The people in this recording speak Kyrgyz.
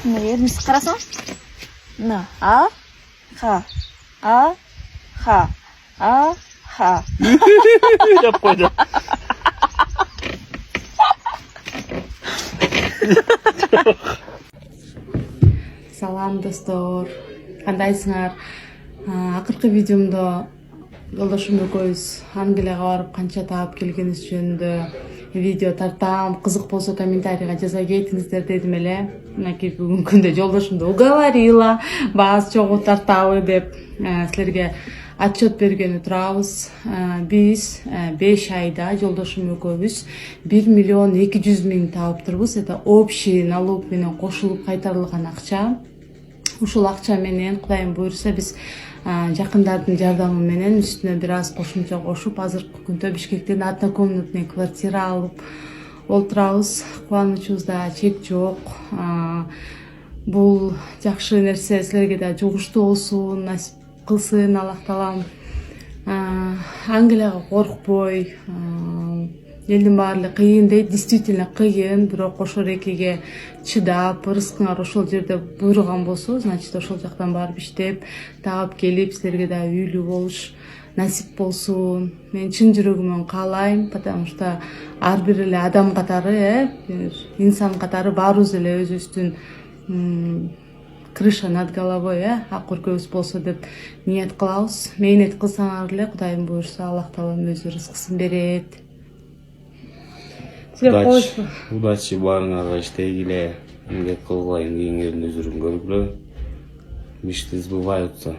Мына ермис карасаң. Мына а, ха, а, ха, а, ха. Деп қойды. Салам достор, кандайсыңар? Акыркы видеомдо жолдошум экөөбүз Англияга барып канча таап келгенибиз жөнүндө видео тартам, кызык болсо комментарийга жаза кетиңиздер дедим эле. Мынакей бүгүнкү күндө жолдошумду уговорила, баасы чогуу тартабы деп силерге отчет бергени турабыз. Биз 5 айда жолдошум экөөбүз 1,2 миллион таапtырбыз. Это общий налог менен кошулуп кайтарылган акча. Ушул акча менен Кудайым буйруса биз жакындардын жардамы менен үстүнө бир аз кошумча кошуп, азыркы күндө Бишкектен однокомнатный квартира алып олтурабыз. Кубанычыбызда чек жок. Бул жакшы нерсе силерге да жугуштуу болсун, насип кылсын Аллах таалам. Англияга коркпой, элдин баары эле кыйын дейт, действительно кыйын, бирок ошол экиге чыдап, рызкыңар ошол жерде буйруган болсо, значит ошол жактан барып иштеп, таап келип, силерге да үйлүү болуш насип болсун. Мен чын жүрөгүмөн каалайм, потому что ар бир эле адам катары, инсан катары баарыбыз эле өзүбүздүн крыша над головой, ак көркөбүз болсо деп ниет кылабыз. Мээнет кылсаңар эле Кудайым буйруса Аллах таалам өзү рызкысын берет. Удачи баарыңарга иштегиле, эмгек кылгыла, кийинкидин өзүрүн көргүлө. Мечты сбываются.